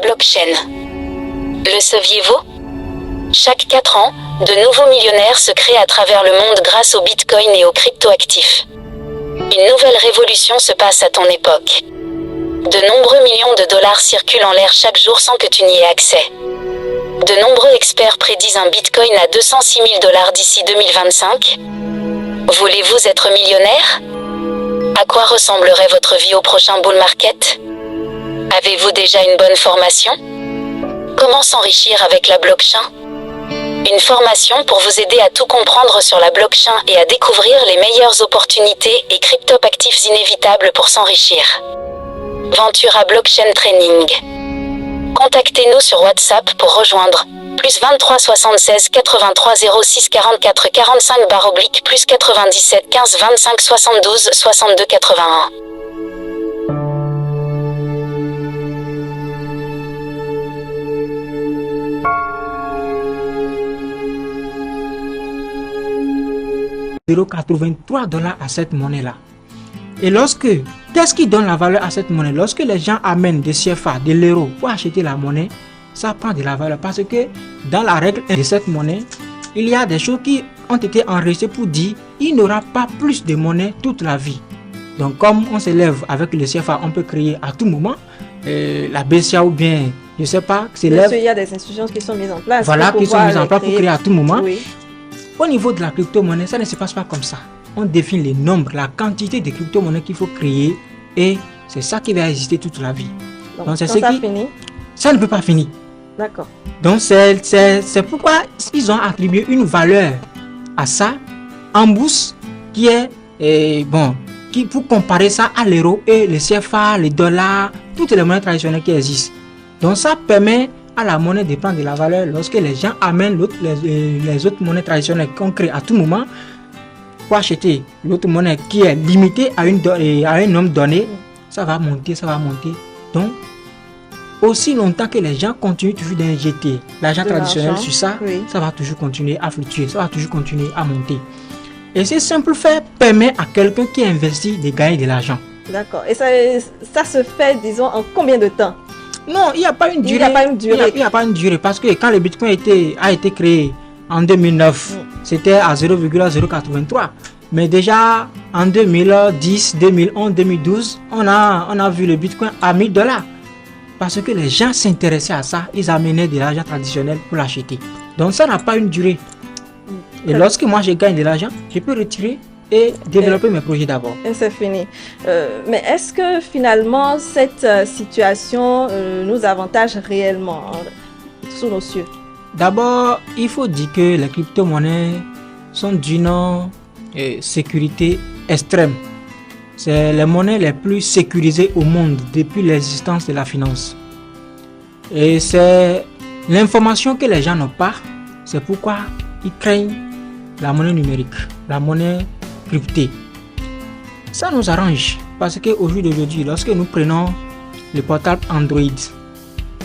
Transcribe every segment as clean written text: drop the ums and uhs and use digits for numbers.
blockchain. Le saviez-vous? Chaque 4 ans, de nouveaux millionnaires se créent à travers le monde grâce au Bitcoin et aux cryptoactifs. Une nouvelle révolution se passe à ton époque. De nombreux millions de dollars circulent en l'air chaque jour sans que tu n'y aies accès. De nombreux experts prédisent un Bitcoin à 206 000 dollars d'ici 2025. Voulez-vous être millionnaire? À quoi ressemblerait votre vie au prochain bull market? Avez-vous déjà une bonne formation? Comment s'enrichir avec la blockchain? Une formation pour vous aider à tout comprendre sur la blockchain et à découvrir les meilleures opportunités et crypto-actifs inévitables pour s'enrichir. Ventura Blockchain Training. Contactez-nous sur WhatsApp pour rejoindre +23 76 83 06 44 45 / +97 15 25 72 62 81. $0,83 à cette monnaie-là. Et qu'est-ce qui donne la valeur à cette monnaie? Lorsque les gens amènent des CFA, de l'euro pour acheter la monnaie, ça prend de la valeur parce que dans la règle de cette monnaie, il y a des choses qui ont été enregistrées pour dire il n'y aura pas plus de monnaie toute la vie. Donc comme on s'élève avec le CFA, on peut créer à tout moment la BCA ou bien, je ne sais pas, s'élève. Il y a des institutions qui sont mises en place. Voilà, qui sont mises en place pour créer à tout moment. Oui. Au niveau de la crypto-monnaie, ça ne se passe pas comme ça. On définit les nombres, la quantité de crypto-monnaies qu'il faut créer et c'est ça qui va exister toute la vie. Donc c'est ça finit. Ça ne peut pas finir. D'accord. Donc c'est pourquoi ils ont attribué une valeur à ça en bourse qui est pour comparer ça à l'euro et le CFA, les dollars, toutes les monnaies traditionnelles qui existent. Donc ça permet à la monnaie de prendre de la valeur lorsque les gens amènent les autres monnaies traditionnelles qu'on crée à tout moment pour acheter l'autre monnaie qui est limitée à un nombre donné. Ça va monter, ça va monter. Donc aussi longtemps que les gens continuent toujours d'injecter l'argent traditionnel sur ça, oui, ça va toujours continuer à fluctuer, ça va toujours continuer à monter. Et ce simple fait permet à quelqu'un qui investit de gagner de l'argent. D'accord. Et ça se fait, disons, en combien de temps? Non, il n'y a pas une durée. Il n'y a pas une durée parce que quand le Bitcoin a été créé en 2009, c'était à 0,083. Mais déjà en 2010, 2011, 2012, on a vu le Bitcoin à $1000. Parce que les gens s'intéressaient à ça, ils amenaient de l'argent traditionnel pour l'acheter. Donc ça n'a pas une durée. Et lorsque moi je gagne de l'argent, je peux retirer et développer mes projets d'abord. Et c'est fini. Mais est-ce que finalement cette situation nous avantage réellement sous nos cieux? D'abord, il faut dire que les crypto-monnaies sont d'une sécurité extrême. C'est les monnaies les plus sécurisées au monde depuis l'existence de la finance. Et c'est l'information que les gens n'ont pas. C'est pourquoi ils craignent la monnaie numérique, la monnaie cryptée. Ça nous arrange parce qu'au jour d'aujourd'hui, lorsque nous prenons le portable Android,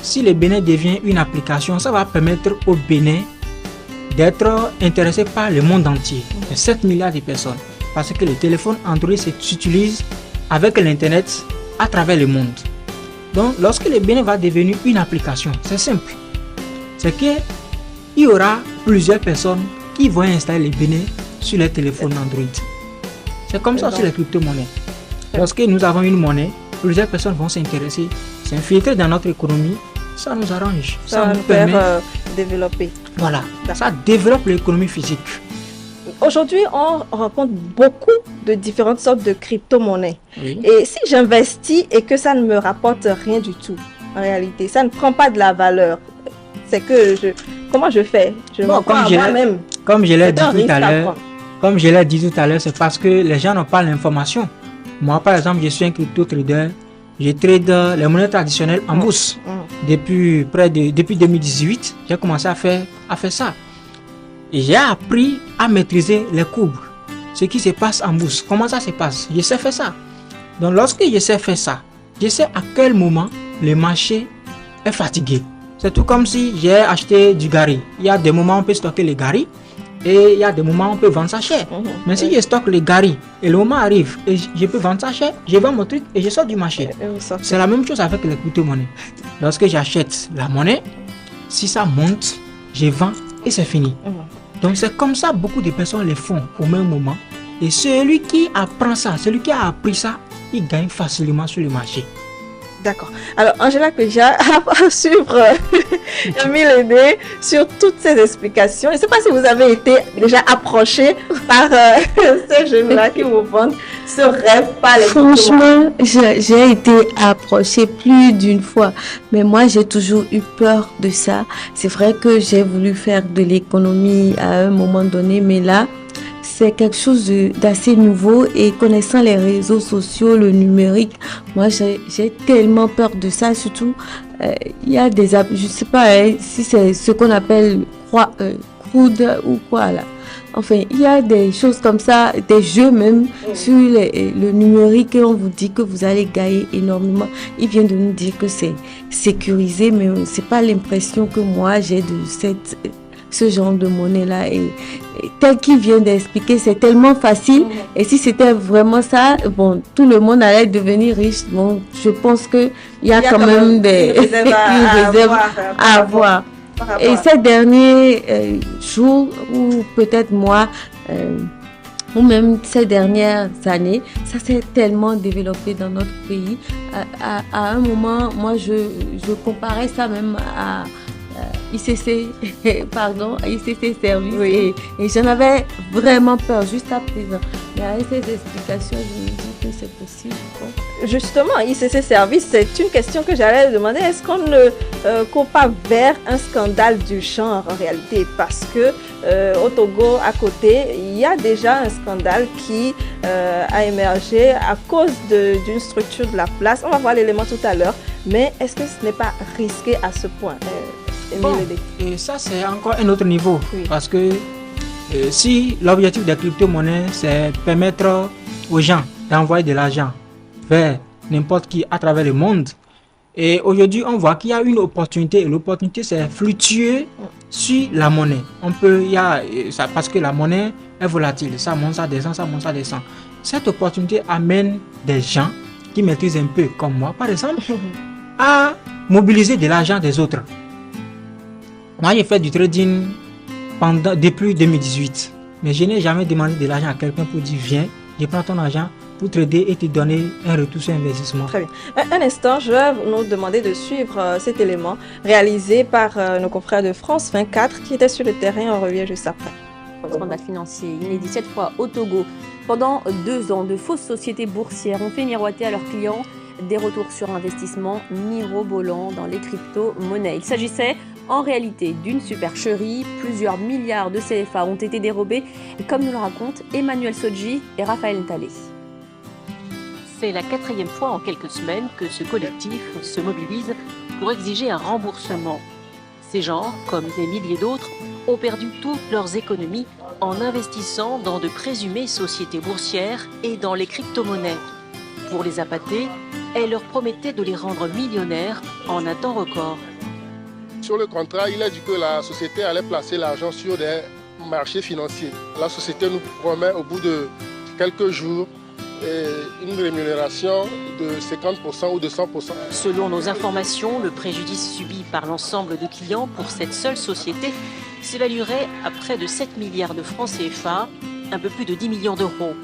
si le Bénin devient une application, ça va permettre au Bénin d'être intéressé par le monde entier, de 7 milliards de personnes. Parce que le téléphone Android s'utilise avec l'internet à travers le monde. Donc lorsque le Bénin va devenir une application, c'est simple. C'est qu'il y aura plusieurs personnes qui vont installer le Bénin sur les téléphones Android. C'est comme ça sur les crypto-monnaies. Lorsque nous avons une monnaie, plusieurs personnes vont s'intéresser, s'infiltrer dans notre économie. Ça nous arrange. Ça nous permet développer. Voilà, ça développe l'économie physique. Aujourd'hui, on rencontre beaucoup de différentes sortes de crypto-monnaies. Oui. Et si j'investis et que ça ne me rapporte rien du tout, en réalité, ça ne prend pas de la valeur, c'est que comment je fais? Je m'en prends à moi-même. Comme je l'ai dit tout à l'heure, c'est parce que les gens n'ont pas l'information. Moi, par exemple, je suis un crypto-trader. Je trade les monnaies traditionnelles en bourse. Depuis 2018, j'ai commencé à faire ça. Et j'ai appris à maîtriser les courbes, ce qui se passe en bourse. Comment ça se passe? Je sais faire ça. Donc lorsque je sais faire ça, je sais à quel moment le marché est fatigué. C'est tout comme si j'ai acheté du gari. Il y a des moments où on peut stocker le gari et il y a des moments où on peut vendre ça cher. Mais si je stocke le gari et le moment arrive et je peux vendre ça cher, je vends mon truc et je sors du marché. C'est la même chose avec les crypto-monnaies. lorsque j'achète la monnaie, si ça monte, je vends et c'est fini. Donc c'est comme ça beaucoup de personnes le font au même moment. Et celui qui apprend ça, celui qui a appris ça, il gagne facilement sur le marché. D'accord. Alors, Angela Péja, à suivre Emile Aidé sur toutes ces explications. Je ne sais pas si vous avez été déjà approché par ces jeunes-là qui vous vendent ce rêve par les Franchement, j'ai été approchée plus d'une fois. Mais moi, j'ai toujours eu peur de ça. C'est vrai que j'ai voulu faire de l'économie à un moment donné, mais là, c'est quelque chose d'assez nouveau et connaissant les réseaux sociaux, le numérique, moi j'ai tellement peur de ça. Surtout, il y a des, je ne sais pas si c'est ce qu'on appelle crowd ou quoi là. Enfin, il y a des choses comme ça, des jeux même sur le numérique et on vous dit que vous allez gagner énormément. Ils viennent de nous dire que c'est sécurisé, mais c'est pas l'impression que moi j'ai de ce genre de monnaie-là. Et tel qu'il vient d'expliquer, c'est tellement facile. Et si c'était vraiment ça, bon, tout le monde allait devenir riche. Bon, je pense qu'il y a quand même des réserves à avoir. Et ces derniers jours, ou peut-être mois, ou même ces dernières années, ça s'est tellement développé dans notre pays. À un moment, moi, je comparais ça même à ICC, pardon, ICC Service. Oui. Et j'en avais vraiment peur juste à présent. Mais avec ces explications, je me dis que c'est possible. Bon. Justement, ICC Service, c'est une question que j'allais demander. Est-ce qu'on ne court pas vers un scandale du genre en réalité? Parce que au Togo, à côté, il y a déjà un scandale qui a émergé à cause d'une structure de la place. On va voir l'élément tout à l'heure. Mais est-ce que ce n'est pas risqué à ce point? Bon, et ça c'est encore un autre niveau, oui. Parce que si l'objectif des crypto-monnaies c'est permettre aux gens d'envoyer de l'argent vers n'importe qui à travers le monde, et aujourd'hui on voit qu'il y a une opportunité, et l'opportunité c'est fluctuer sur la monnaie. Parce que la monnaie est volatile, ça monte, ça descend, ça monte, ça descend. Cette opportunité amène des gens qui maîtrisent un peu comme moi par exemple à mobiliser de l'argent des autres. Moi, j'ai fait du trading depuis 2018. Mais je n'ai jamais demandé de l'argent à quelqu'un pour dire viens, je prends ton argent pour trader et te donner un retour sur investissement. Très bien. Un instant, je vais nous demander de suivre cet élément réalisé par nos confrères de France 24 qui étaient sur le terrain. On revient juste après. Scandale financier inédit cette fois au Togo. Pendant 2 ans, de fausses sociétés boursières ont fait miroiter à leurs clients des retours sur investissement mirobolants dans les crypto-monnaies. Il s'agissait en réalité d'une supercherie. Plusieurs milliards de CFA ont été dérobés, comme nous le racontent Emmanuel Sodji et Raphaël Ntalé. C'est la 4e fois en quelques semaines que ce collectif se mobilise pour exiger un remboursement. Ces gens, comme des milliers d'autres, ont perdu toutes leurs économies en investissant dans de présumées sociétés boursières et dans les crypto-monnaies. Pour les appâter, elle leur promettait de les rendre millionnaires en un temps record. Sur le contrat, il a dit que la société allait placer l'argent sur des marchés financiers. La société nous promet au bout de quelques jours une rémunération de 50% ou de 100%. Selon nos informations, le préjudice subi par l'ensemble de clients pour cette seule société s'évaluerait à près de 7 milliards de francs CFA, un peu plus de 10 millions d'euros.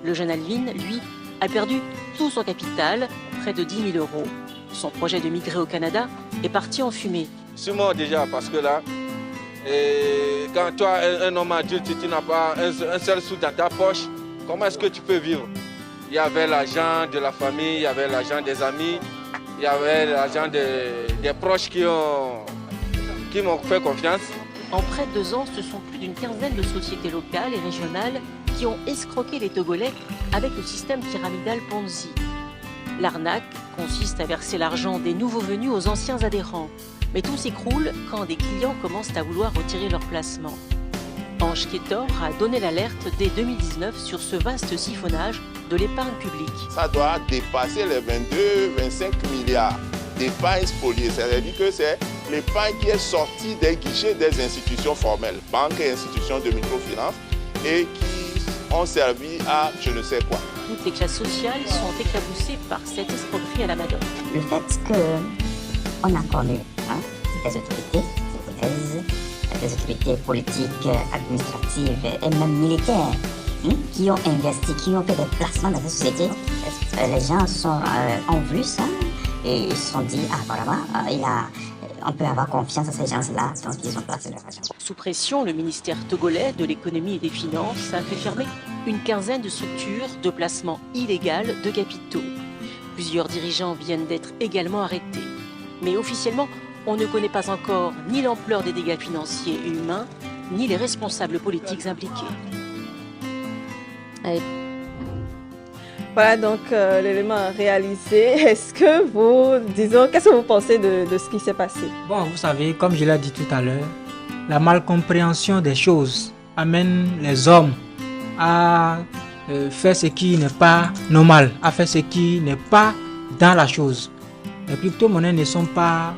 Le jeune Alvin, lui, a perdu tout son capital, près de 10 000 euros. Son projet de migrer au Canada est parti en fumée. C'est mort déjà parce que là, quand toi, un homme adulte, tu n'as pas un seul sou dans ta poche, comment est-ce que tu peux vivre? Il y avait l'argent de la famille, il y avait l'argent des amis, il y avait l'argent des proches qui m'ont fait confiance. En près de 2 ans, ce sont plus d'une quinzaine de sociétés locales et régionales qui ont escroqué les Togolais avec le système pyramidal Ponzi. L'arnaque consiste à verser l'argent des nouveaux venus aux anciens adhérents. Mais tout s'écroule quand des clients commencent à vouloir retirer leur placement. Ange Ketor a donné l'alerte dès 2019 sur ce vaste siphonnage de l'épargne publique. Ça doit dépasser les 22-25 milliards d'épargne spoliée. C'est-à-dire que c'est l'épargne qui est sortie des guichets des institutions formelles, banques et institutions de microfinance, et qui ont servi à je ne sais quoi. Toutes les classes sociales sont éclaboussées par cette escroquerie à la Madone. Le fait on a connu des autorités sénégalaises, des autorités politiques, administratives et même militaires qui ont investi, qui ont fait des placements dans la société. Les gens ont vu ça et ils se sont dit, apparemment, on peut avoir confiance à ces gens-là, donc ils ont placé leur argent. Sous pression, le ministère togolais de l'économie et des finances a fait fermer une quinzaine de structures de placement illégal de capitaux. Plusieurs dirigeants viennent d'être également arrêtés. Mais officiellement, on ne connaît pas encore ni l'ampleur des dégâts financiers et humains, ni les responsables politiques impliqués. Voilà donc l'élément réalisé. Est-ce que qu'est-ce que vous pensez de ce qui s'est passé? Bon, vous savez, comme je l'ai dit tout à l'heure, la malcompréhension des choses amène les hommes à faire ce qui n'est pas normal, à faire ce qui n'est pas dans la chose. Les crypto-monnaies ne sont pas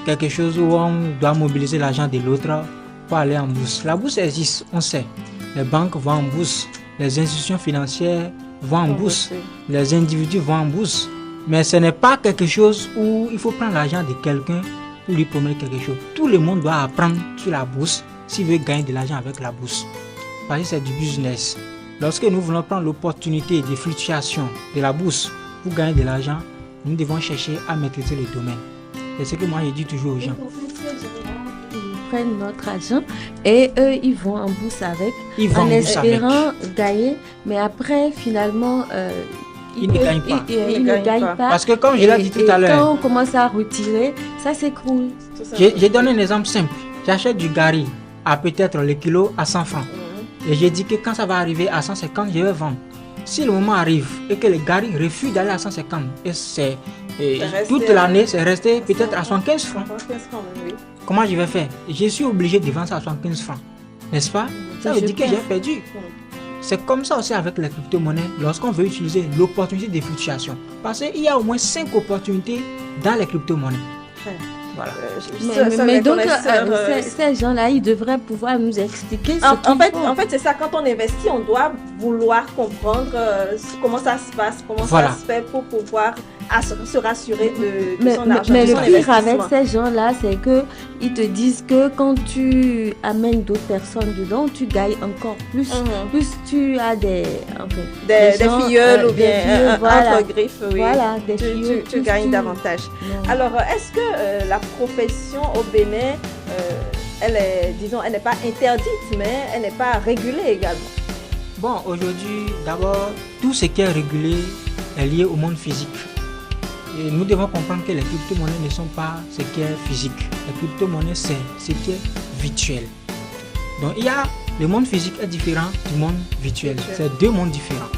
quelque chose où on doit mobiliser l'argent de l'autre pour aller en bourse. La bourse existe, on sait. Les banques vont en bourse, les institutions financières vont en bourse, les individus vont en bourse. Mais ce n'est pas quelque chose où il faut prendre l'argent de quelqu'un pour lui promettre quelque chose. Tout le monde doit apprendre sur la bourse s'il veut gagner de l'argent avec la bourse. Parce que c'est du business. Lorsque nous voulons prendre l'opportunité de fluctuation de la bourse pour gagner de l'argent, nous devons chercher à maîtriser le domaine. C'est ce que moi je dis toujours aux gens. Ils prennent notre argent et eux ils vont en bourse avec, en espérant gagner, mais après finalement ils ne gagnent pas. Ils ne gagnent pas. Parce que comme je l'ai dit tout à l'heure, quand on commence à retirer, ça s'écroule. Je donne un exemple simple. J'achète du gari à peut-être le kilo à 100 francs. Et j'ai dit que quand ça va arriver à 150, je vais vendre. Si le moment arrive et que le gari refuse d'aller à 150, et toute l'année, c'est resté peut-être à 75 francs. Comment je vais faire? Je suis obligé de vendre ça à 75 francs. N'est-ce pas? Ça veut dire que j'ai perdu. C'est comme ça aussi avec les crypto-monnaies lorsqu'on veut utiliser l'opportunité de fluctuation. Parce qu'il y a au moins 5 opportunités dans les crypto-monnaies. Voilà. Mais donc, ces gens-là, ils devraient pouvoir nous expliquer ce qu'ils font. En fait, c'est ça. Quand on investit, on doit vouloir comprendre comment ça se passe, comment ça se fait pour pouvoir se rassurer de son argent. Mais le pire avec ces gens-là, c'est qu'ils te disent que quand tu amènes d'autres personnes dedans, tu gagnes encore plus. Plus tu as des filleuls ou bien voilà. entre griffes, oui. Voilà, des filleuls. Tu gagnes davantage. Alors, est-ce que la profession au Bénin, elle n'est pas interdite, mais elle n'est pas régulée également? Bon, aujourd'hui, d'abord, tout ce qui est régulé est lié au monde physique. Et nous devons comprendre que les crypto-monnaies ne sont pas ce qui est physique. Les crypto-monnaies, c'est ce qui est virtuel. Donc, le monde physique est différent du monde virtuel. C'est deux mondes différents.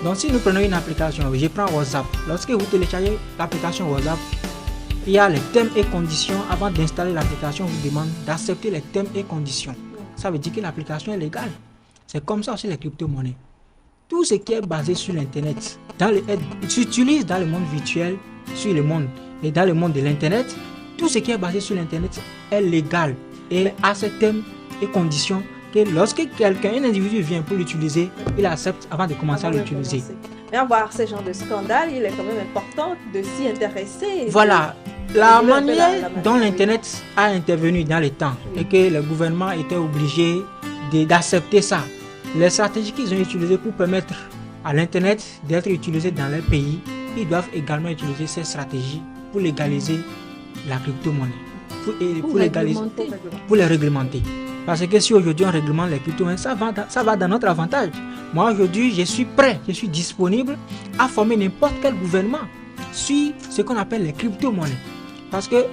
Donc, si nous prenons une application, je prends WhatsApp. Lorsque vous téléchargez l'application WhatsApp, il y a les termes et conditions. Avant d'installer l'application, on vous demande d'accepter les termes et conditions. Ça veut dire que l'application est légale. C'est comme ça aussi les crypto-monnaies. Tout ce qui est basé sur l'Internet s'utilise dans le monde virtuel, sur le monde et dans le monde de l'Internet. Tout ce qui est basé sur l'Internet est légal et a ces termes et conditions que lorsque un individu vient pour l'utiliser, il accepte avant de commencer à l'utiliser. Mais avoir ce genre de scandale, il est quand même important de s'y intéresser. Voilà, la manière dont l'Internet a intervenu dans les temps et que le gouvernement était obligé d'accepter ça. Les stratégies qu'ils ont utilisées pour permettre à l'Internet d'être utilisé dans leur pays, ils doivent également utiliser ces stratégies pour légaliser la crypto-monnaie, pour les réglementer. Parce que si aujourd'hui on réglemente les crypto-monnaies, ça va dans notre avantage. Moi aujourd'hui, je suis prêt, je suis disponible à former n'importe quel gouvernement sur ce qu'on appelle les crypto-monnaies. Parce que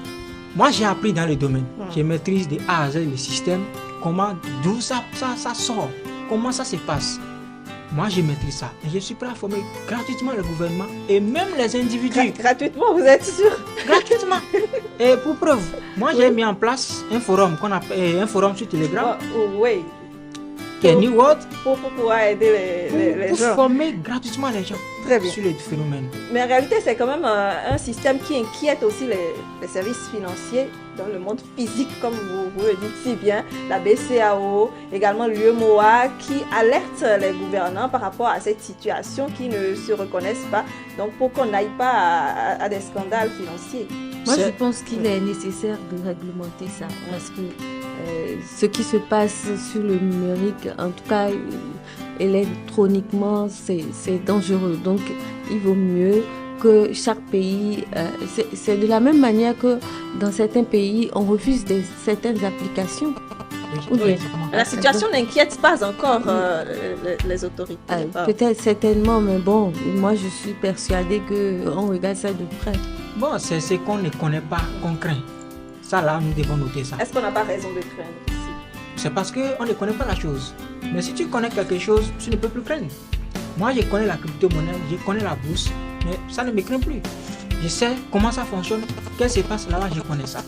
moi j'ai appris dans le domaine, je maîtrise de A à Z le système, d'où ça sort. Comment ça se passe? Moi, je maîtrise ça. Et je suis prêt à former gratuitement le gouvernement et même les individus. Gratuitement, vous êtes sûr? Gratuitement. Et pour preuve, moi, j'ai mis en place un forum qu'on appelle un forum sur Telegram. Oui. Qui est New World. Pour pouvoir aider les gens. Pour former gratuitement les gens. Très bien. Sur les phénomènes. Mais en réalité, c'est quand même un système qui inquiète aussi les services financiers dans le monde physique, comme vous le dites si bien, la BCAO, également l'UEMOA, qui alerte les gouvernants par rapport à cette situation qui ne se reconnaissent pas. Donc, pour qu'on n'aille pas à des scandales financiers. Moi, je pense qu'il est nécessaire de réglementer ça parce que ce qui se passe sur le numérique, en tout cas électroniquement, c'est dangereux. Donc, il vaut mieux que chaque pays, c'est de la même manière que dans certains pays, on refuse certaines applications. Oui. La situation n'inquiète pas encore les autorités. Peut-être, certainement, mais bon, moi je suis persuadée qu'on regarde ça de près. Bon, c'est ce qu'on ne connaît pas qu'on craint. Ça là, nous devons noter ça. Est-ce qu'on n'a pas raison de craindre ici? C'est parce qu'on ne connaît pas la chose. Mais si tu connais quelque chose, tu ne peux plus craindre. Moi, je connais la crypto-monnaie, je connais la bourse, mais ça ne me craint plus. Je sais comment ça fonctionne, qu'est-ce qui se passe là-bas, je connais ça.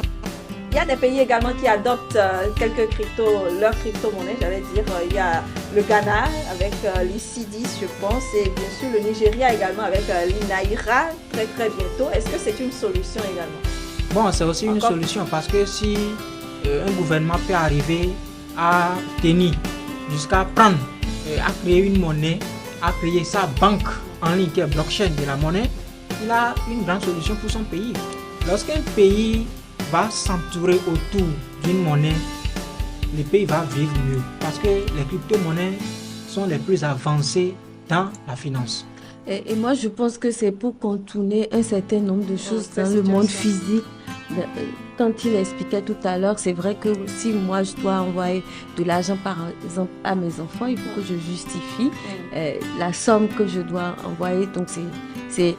Il y a des pays également qui adoptent leurs crypto-monnaies, j'allais dire. Il y a le Ghana avec l'ICD, je pense, et bien sûr le Nigeria également avec l'INAIRA très très bientôt. Est-ce que c'est une solution également? Bon, c'est aussi une solution parce que si un gouvernement peut arriver à tenir jusqu'à prendre, à créer une monnaie, à créer sa banque en ligne qui est blockchain de la monnaie, il a une grande solution pour son pays. Lorsqu'un pays va s'entourer autour d'une monnaie, le pays va vivre mieux parce que les crypto-monnaies sont les plus avancées dans la finance. Et moi, je pense que c'est pour contourner un certain nombre de choses dans le monde physique. Quand il expliquait tout à l'heure, c'est vrai que si moi je dois envoyer de l'argent par exemple à mes enfants, il faut que je justifie la somme que je dois envoyer. Donc c'est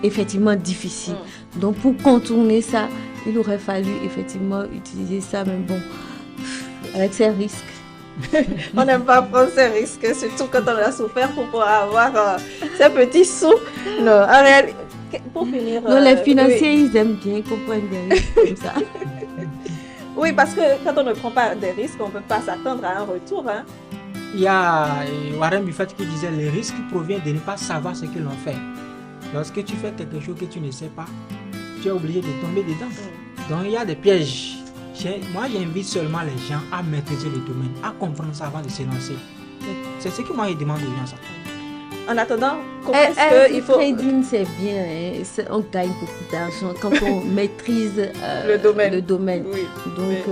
effectivement difficile. Donc pour contourner ça, il aurait fallu effectivement utiliser ça, mais bon, avec ses risques. On n'aime pas prendre ces risques, surtout quand on a souffert pour pouvoir avoir ces petits sous. Non, en réalité, pour finir... Non, les financiers, ils aiment bien qu'on prenne des risques comme ça. Oui, parce que quand on ne prend pas des risques, on ne peut pas s'attendre à un retour. Hein. Il y a Warren Buffett qui disait les risques proviennent de ne pas savoir ce qu'ils ont fait. Lorsque tu fais quelque chose que tu ne sais pas, tu es obligé de tomber dedans. Donc il y a des pièges. Moi, j'invite seulement les gens à maîtriser le domaine, à comprendre ça avant de se lancer. C'est ce que moi, je demande aux gens. Ça. En attendant, comment est-ce qu'il faut... Le trading, c'est bien. Hein? On gagne beaucoup d'argent quand on maîtrise le domaine. Oui. Donc,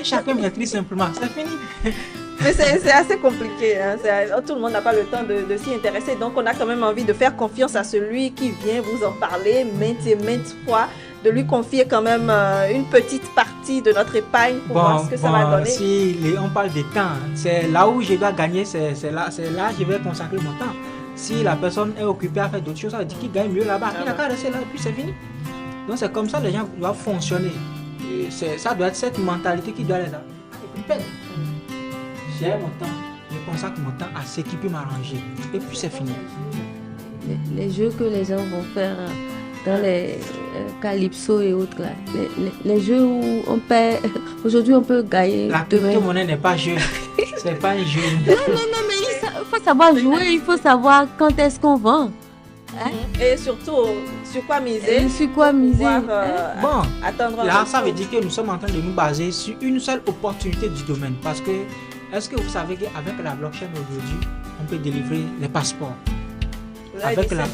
chacun maîtrise simplement. C'est fini. Mais c'est assez compliqué. Hein? Tout le monde n'a pas le temps de s'y intéresser. Donc, on a quand même envie de faire confiance à celui qui vient vous en parler maintes et maintes fois, de lui confier quand même une petite partie de notre épargne pour voir ce que ça va donner. Si on parle de temps, c'est là où je dois gagner, c'est là que je vais consacrer mon temps. Si la personne est occupée à faire d'autres choses, ça veut dire qu'il gagne mieux là-bas. Il n'a qu'à rester là et puis c'est fini. Donc, c'est comme ça que les gens doivent fonctionner. Ça doit être cette mentalité qui doit les avoir. J'ai mon temps, je consacre mon temps à ce qui peut m'arranger. Et puis c'est fini. Les jeux que les gens vont faire dans les Calypso et autres, là, les jeux où on paie, aujourd'hui on peut gagner. La crypto-monnaie n'est pas jeu. C'est pas un jeu. Non, mais il faut savoir jouer, il faut savoir quand est-ce qu'on vend. Hein? Et surtout, sur quoi miser? Sur quoi miser? Bon, attendre là, ça veut dire que nous sommes en train de nous baser sur une seule opportunité du domaine. Parce que, est-ce que vous savez qu'avec la blockchain aujourd'hui, on peut délivrer les passeports? Avec la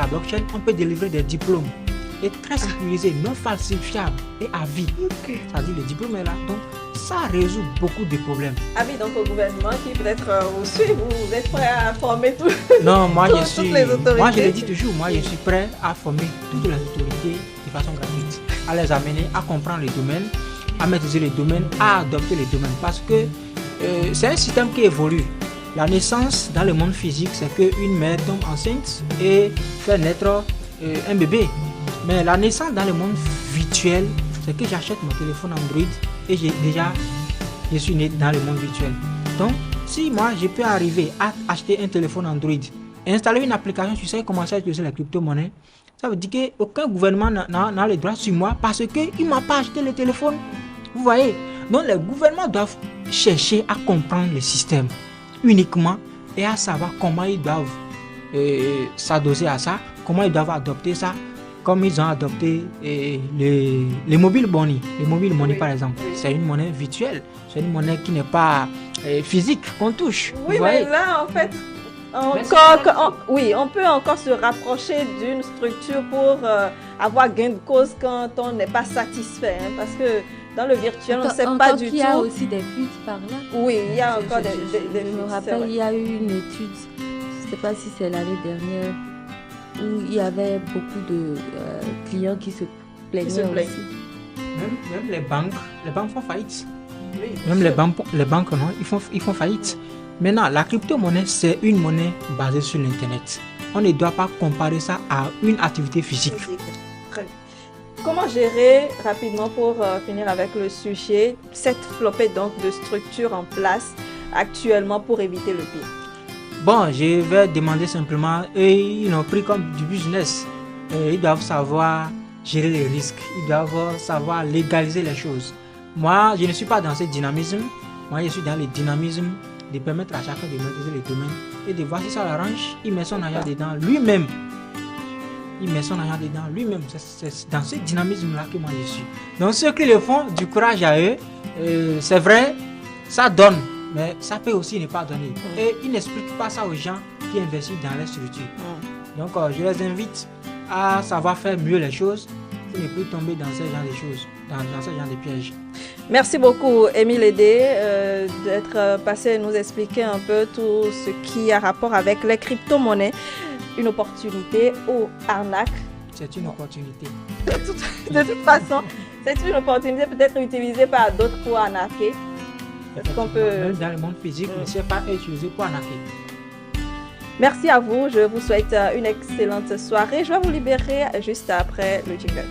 blockchain, on peut délivrer des diplômes. Et très sécurisés, non falsifiables et à vie. Ça dit le diplôme est là. Donc, ça résout beaucoup de problèmes. Avis donc au gouvernement qui peut-être vous suit, vous êtes prêt à former tout. Non, moi toutes les autorités. Moi je le dis toujours, moi je suis prêt à former toutes les autorités de façon gratuite, à les amener à comprendre le domaine, à maîtriser le domaine, à adopter le domaine, parce que c'est un système qui évolue. La naissance dans le monde physique, c'est qu'une mère tombe enceinte et fait naître un bébé. Mais la naissance dans le monde virtuel, c'est que j'achète mon téléphone Android et je suis né dans le monde virtuel. Donc, si moi je peux arriver à acheter un téléphone Android, installer une application, tu sais comment ça utiliser la crypto-monnaie, ça veut dire qu'aucun gouvernement n'a le droit sur moi parce qu'il ne m'a pas acheté le téléphone. Vous voyez? Donc, les gouvernements doivent chercher à comprendre le système uniquement et à savoir comment ils doivent s'adosser à ça, comment ils doivent adopter ça, comme ils ont adopté les mobile money. Les mobile money, par exemple, c'est une monnaie virtuelle, c'est une monnaie qui n'est pas physique, qu'on touche. Oui, mais là, en fait, Oui, on peut encore se rapprocher d'une structure pour avoir gain de cause quand on n'est pas satisfait. Hein, parce que dans le virtuel, on ne sait pas du tout. Il y a aussi des fuites par là. Oui, il y a encore des fuites. Je me rappelle, il y a eu une étude, je ne sais pas si c'est l'année dernière, où il y avait beaucoup de clients qui se plaignaient aussi. Même les banques font faillite. Oui, même les banques, non, ils font faillite. Maintenant, la crypto-monnaie, c'est une monnaie basée sur l'Internet. On ne doit pas comparer ça à une activité physique. Très bien. Comment gérer rapidement pour finir avec le sujet, cette flopée donc de structures en place actuellement pour éviter le pire? Bon, je vais demander simplement, ils l'ont pris comme du business. Ils doivent savoir gérer les risques. Ils doivent savoir légaliser les choses. Moi, je ne suis pas dans ce dynamisme. Moi, je suis dans le dynamisme de permettre à chacun de maîtriser les domaines et de voir si ça l'arrange. Il met son argent dedans lui-même. C'est dans ce dynamisme-là que moi je suis. Donc ceux qui le font, du courage à eux. C'est vrai, ça donne, mais ça peut aussi ne pas donner. Et ils n'expliquent pas ça aux gens qui investissent dans les structures. Donc je les invite à savoir faire mieux les choses pour ne plus tomber dans ce genre de choses, dans ce genre de pièges. Merci beaucoup, Émile Edé, d'être passé nous expliquer un peu tout ce qui a rapport avec les crypto-monnaies. Une opportunité ou arnaque? C'est une opportunité. De toute façon, c'est une opportunité peut-être utilisée par d'autres pour arnaquer. Est-ce qu'on peut... Même dans le monde physique, ne sait pas utilisé pour arnaquer. Merci à vous. Je vous souhaite une excellente soirée. Je vais vous libérer juste après le jingle.